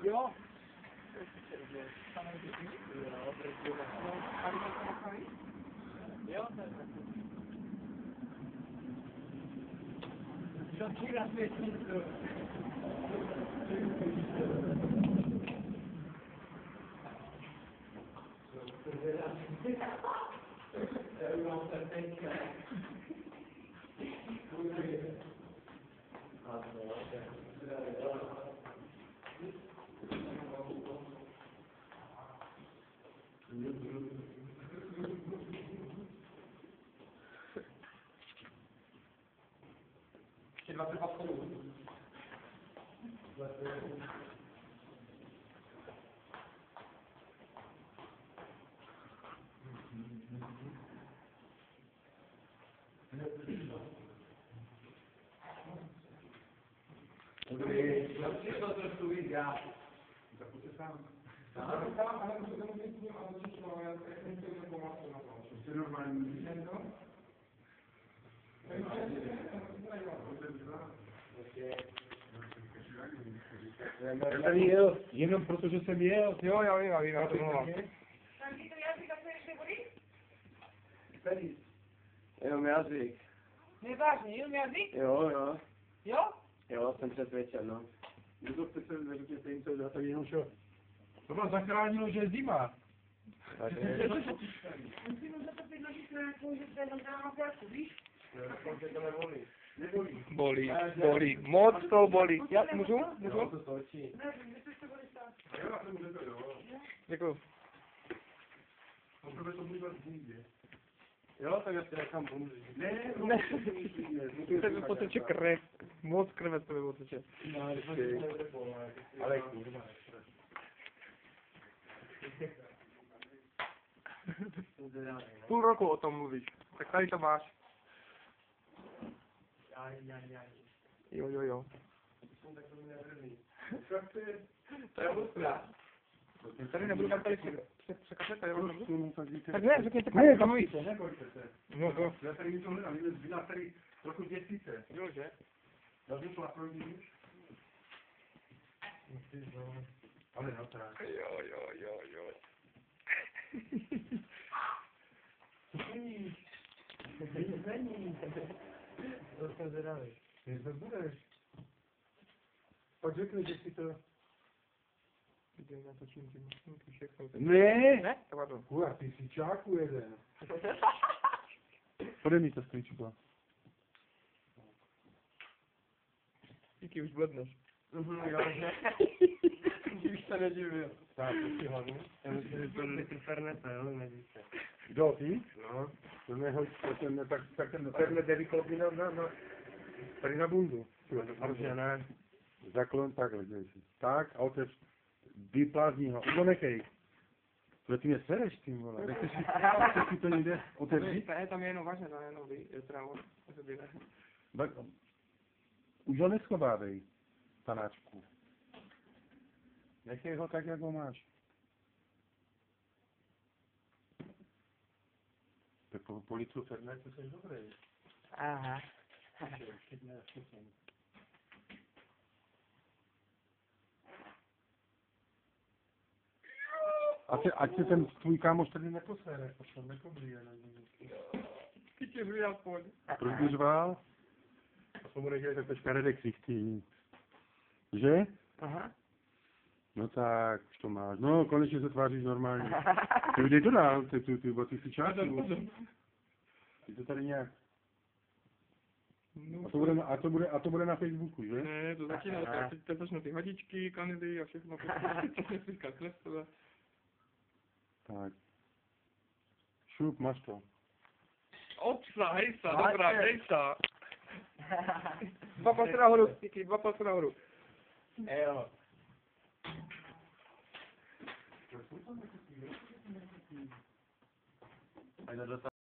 Jo. Jo, to je takový. Co ti na světnicu? Já mám srdečka. Ještě 22 vchodů. To trošku víc já. Tak pojďte sám. Ale musíte mluvit s ním a začít člověk, jak musíte pomoct na tom. To je normální. Já tady jel, jenom protože jsem jel. Jo, já vím, já to mluvám. Jenom jazyk. Nevážně, jenom jazyk? Jo, jo. Jo? Jo, jsem přesvědčen, no. Kdo chce se neřekněte jim, co je tak jenom šo. To vás zachránilo, že je zima. Musím za to předložit nějakou, že to je dobrá mazerku, víš? Bolí, moc to bolí. Já můžu? Jo, to stačí. Ne, myslíš, to bude stát. Jo, já jsem řekl, jo. Děkuju. Poprvé to bude v nikde. Jo, tak já si nechám pomůžu. Ne, Se mi poteče krev. Moc krve se mi poteče. Ale kurva. Půl roku o tom mluvíš. Tak tady to máš. Jo. To je ostrá. Tady nebudu tam tady překazet, tady nebudu. Tak ne, řekněte, ne, tam mluvíte. nebojte se. No to. Já tady něco hledám, vy nás tady trochu děsíte. Jo, že? Já jsem šla pro ní. Ale no tak. Jo. Není. To jsem zvědavý. Ty to budeš. Pak řekni, že si to... Teď natočím ty mašinky, všechno. Ne! Ne? To má to. Kurva, ty jsi čáku jeden. Podej mi to stříčko. Díky, už bledneš. Jo, že? Už se nedivil. Tak, to si hlavně. Já myslím, že to litr fernete, jo, nevíte. Kdo, ty? No. To nehoď, tak ten fernet jde vyklopí tady na bundu. Dobře, ne. Zaklon takhle, dělej si. Tak a otevř. Vyplázdni ho. Udo nechej. Tohle ty mě sereš, ty vole. Nechceš si to někde otevřít? Ne, tam je jenom vážně, tam je jenom trávo. Už ho neschovávej, panáčku. Nechej ho tak, jak ho máš. Tak po litru fernetu jsi dobrý. Aha. Ať se ten tvůj kámoš tady neposere, to nekoblíje. Ty tě řví aspoň. Proč by řval? A tomu nedělej takhle škaredé ksichty. Že? Aha. No tak, už to máš. No, konečně se tváříš normálně. Ty kde to dál, ty si částku. Ty to tady nějak. No, A to bude na Facebooku, že? ne, to začíná, teď začnou ty hadičky, kanidy a všechno. Všechno kreslové. Tak. Šup, máš to. Opsa, hejsa, dobrá, hejsa. Dva palce nahoru, díky, dva palce nahoru. Jo.